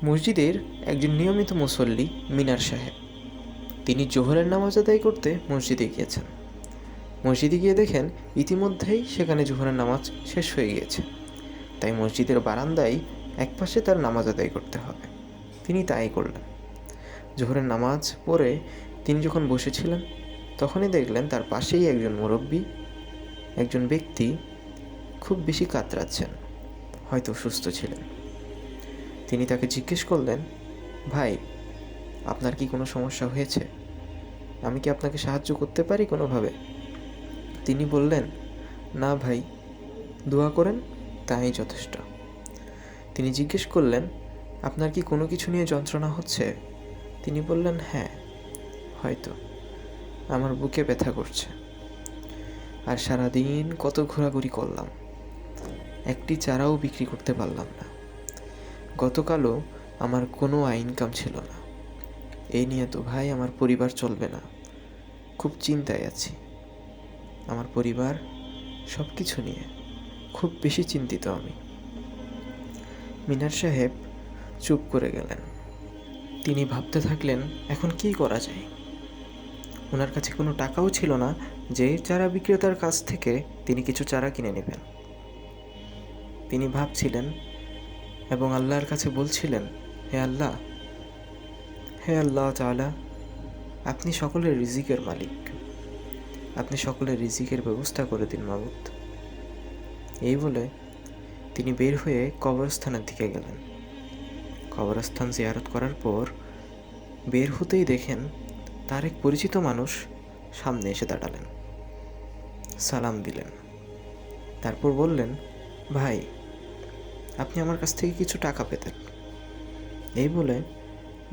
মসজিদের একজন নিয়মিত মুসল্লি মিনার সাহেব, তিনি জোহরের নামাজ আদায় করতে মসজিদে গিয়েছেন। মসজিদে গিয়ে দেখেন ইতিমধ্যেই সেখানে জোহরের নামাজ শেষ হয়ে গিয়েছে, তাই মসজিদের বারান্দায় একপাশে তার নামাজ আদায় করতে হবে। তিনি তাই করলেন। জোহরের নামাজ পড়ে তিনি যখন বসেছিলেন, তখনই দেখলেন তার পাশেই একজন মুরব্বী, একজন ব্যক্তি খুব বেশি কাতরাচ্ছেন, হয়তো সুস্থ ছিলেন। তিনি তাকে জিজ্ঞেস করলেন, ভাই, আপনার কি কোনো সমস্যা হয়েছে? আমি কি আপনাকে সাহায্য করতে পারি কোনোভাবে? তিনি বললেন, না ভাই, দোয়া করেন, তাই যথেষ্ট। তিনি জিজ্ঞেস করলেন, আপনার কি কোনো কিছু নিয়ে যন্ত্রণা হচ্ছে? তিনি বললেন, হ্যাঁ, হয়তো আমার বুকে ব্যথা করছে, আর সারাদিন কত ঘোরাঘুরি করলাম, একটি চারাও বিক্রি করতে পারলাম না। গতকালও আমার কোনো ইনকাম ছিল না। এই নিয়ে তো ভাই আমার পরিবার চলবে না, খুব চিন্তায় আছি। আমার পরিবার সব কিছু নিয়ে খুব বেশি চিন্তিত আমি। মিনার সাহেব চুপ করে গেলেন। তিনি ভাবতে থাকলেন, এখন কী করা যায়। ওনার কাছে কোনো টাকাও ছিল না যে চারা বিক্রেতার কাছ থেকে তিনি কিছু চারা কিনে নেবেন। তিনি ভাবছিলেন এবং আল্লাহর কাছে বলছিলেন, হে আল্লাহ, হে আল্লাহ তাআলা, আপনি সকলের রিজিকের মালিক, আপনি সকলের রিজিকের ব্যবস্থা করে দিন মাবুদ। এই বলে তিনি বের হয়ে কবরস্থানের দিকে গেলেন। কবরস্থান জিয়ারত করার পর বের হতেই দেখেন তার এক পরিচিত মানুষ সামনে এসে দাঁড়ালেন, সালাম দিলেন, তারপর বললেন, ভাই, আপনি আমার কাছ থেকে কিছু টাকা পেতেন। এই বলে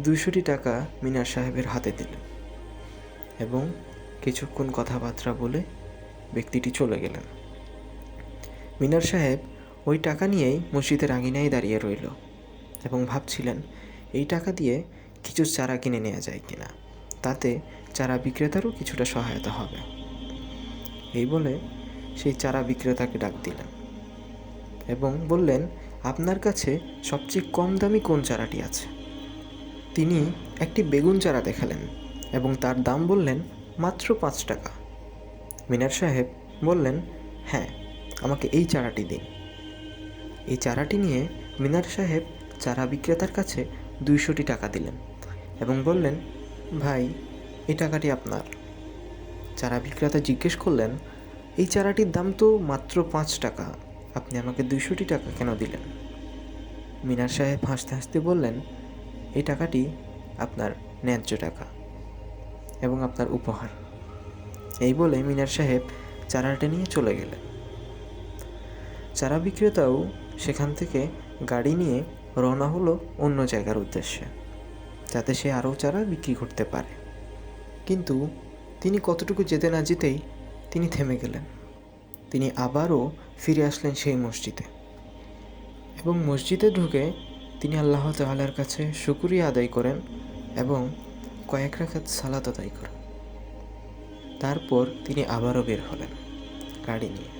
200টি টাকা মিনার সাহেবের হাতে দিলেন এবং কিছুক্ষণ কথাবার্তা বলে ব্যক্তিটি চলে গেলেন। মিনার সাহেব ওই টাকা নিয়েই মসজিদের আঙিনায় দাঁড়িয়ে রইল এবং ভাবছিলেন, এই টাকা দিয়ে কিছু চারা কিনে নেওয়া যায় কিনা, তাতে চারা বিক্রেতারও কিছুটা সহায়তা হবে। এই বলে সেই চারা বিক্রেতাকে ডাক দিলেন এবং বললেন, আপনার কাছে সবচেয়ে কম দামি কোন চারাটি আছে? তিনি একটি বেগুন চারা দেখালেন এবং তার দাম বললেন মাত্র 5 টাকা। মিনার সাহেব বললেন, হ্যাঁ, আমাকে এই চারাটি দিন। এই চারাটি নিয়ে মিনার সাহেব চারা বিক্রেতার কাছে 200টি টাকা দিলেন এবং বললেন, ভাই, এই টাকাটি আপনার। চারা বিক্রেতা জিজ্ঞেস করলেন, এই চারাটির দাম তো মাত্র 5 টাকা, আপনি আমাকে 200টি টাকা কেন দিলেন? মিনার সাহেব হাসতে হাসতে বললেন, এই টাকাটি আপনার ন্যায্য টাকা এবং আপনার উপহার। এই বলে মিনার সাহেব চারাটা নিয়ে চলে গেলেন। চারা বিক্রেতাও সেখান থেকে গাড়ি নিয়ে রওনা হলো অন্য জায়গার উদ্দেশ্যে, যাতে সে আরও চারা বিক্রি করতে পারে। কিন্তু তিনি কতটুকু যেতে না যেতেই তিনি থেমে গেলেন। তিনি আবারও ফিরে আসলেন সেই মসজিদে এবং মসজিদে ঢুকে তিনি আল্লাহ তাআলার কাছে শুকরিয়া আদায় করেন এবং কয়েক রাকাত সালাত আদায় করেন। তারপর তিনি আবারও বের হলেন গাড়ি নিয়ে।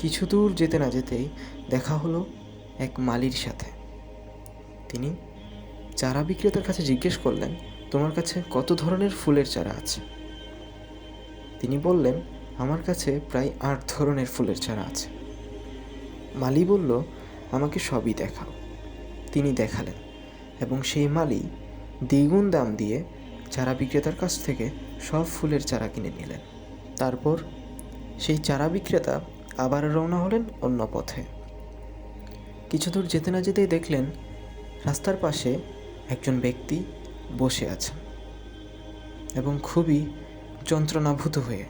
কিছু দূর যেতে না যেতেই দেখা হলো এক মালির সাথে। তিনি চারা বিক্রেতার কাছে জিজ্ঞেস করলেন, তোমার কাছে কত ধরনের ফুলের চারা আছে? তিনি বললেন, আমার কাছে প্রায় 8 ধরনের ফুলের চারা আছে। মালি বলল, আমাকে সবই দেখাও। তিনি দেখালেন এবং সেই মালি দ্বিগুণ দাম দিয়ে চারা বিক্রেতার কাছ থেকে সব ফুলের চারা কিনে নিলেন। তারপর সেই চারা বিক্রেতা আবার রওনা হলেন অন্য পথে। কিছু দূর যেতে না যেতেই দেখলেন রাস্তার পাশে একজন ব্যক্তি বসে আছেন এবং খুবই যন্ত্রণাভূত হয়ে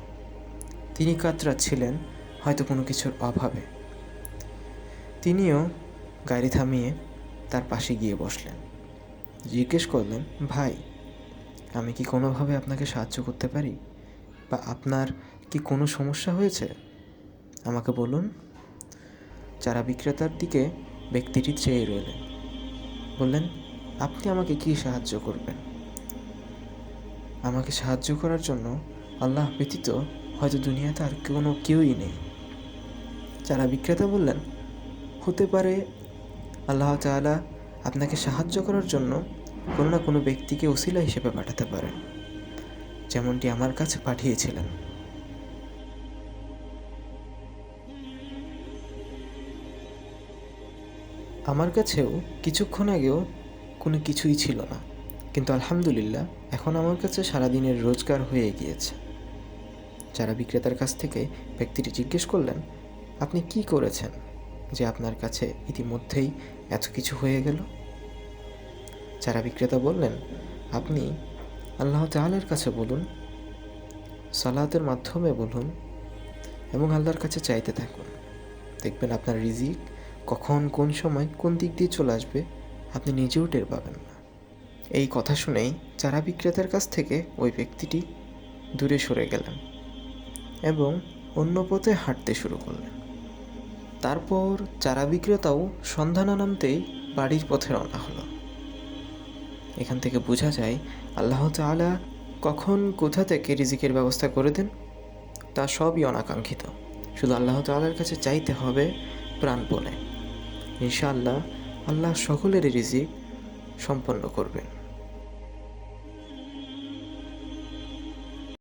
তিনি কাতরাচ্ছিলেন, হয়তো কোনো কিছুর অভাবে। তিনিও গাড়ি থামিয়ে তার পাশে গিয়ে বসলেন। জিজ্ঞেস করলেন, ভাই, আমি কি কোনোভাবে আপনাকে সাহায্য করতে পারি, বা আপনার কি কোনো সমস্যা হয়েছে? আমাকে বলুন। চারা বিক্রেতার দিকে ব্যক্তিটি চেয়ে রইলেন। বললেন, আপনি আমাকে কি সাহায্য করবেন? আমাকে সাহায্য করার জন্য আল্লাহ ব্যতীত হয়তো দুনিয়াতে আর কেউই নেই। চারা বিক্রেতা বললেন, হতে পারে আল্লাহ তাআলা আপনাকে সাহায্য করার জন্য কোনো না কোনো ব্যক্তিকে ওসিলা হিসেবে পাঠাতে পারেন, যেমনটি আমার কাছে পাঠিয়েছিলেন। আমার কাছেও কিছুক্ষণ আগেও কোনো কিছুই ছিল না, কিন্তু আলহামদুলিল্লাহ এখন আমার কাছে সারাদিনের রোজগার হয়ে গিয়েছে। যারা বিক্রেতার কাছ থেকে ব্যক্তিটি জিজ্ঞেস করলেন, আপনি কি করেছেন যে আপনার কাছে ইতিমধ্যেই এত কিছু হয়ে গেল? যারা বিক্রেতা বললেন, আপনি আল্লাহ তাআলার কাছে বলুন, সালাতের মাধ্যমে বলুন এবং আল্লাহর কাছে চাইতে থাকুন। দেখবেন আপনার রিজিক কখন কোন সময় কোন দিক দিয়ে চলে আসবে আপনি নিজেও টের পাবেন না। এই কথা শুনেই চারা বিক্রেতার কাছ থেকে ওই ব্যক্তিটি দূরে সরে গেলেন এবং অন্য পথে হাঁটতে শুরু করলেন। তারপর চারা বিক্রেতাও সন্ধ্যা না নামতেই বাড়ির পথে রওনা হলো। এখান থেকে বোঝা যায় আল্লাহ তাআলা কখন কোথা থেকে রিজিকের ব্যবস্থা করে দেন তা সবই অনাকাঙ্ক্ষিত। শুধু আল্লাহ তাআলার কাছে চাইতে হবে প্রাণপণে। ইনশাআল্লাহ আল্লাহ সকলেরই রিজিক সম্পন্ন করবেন।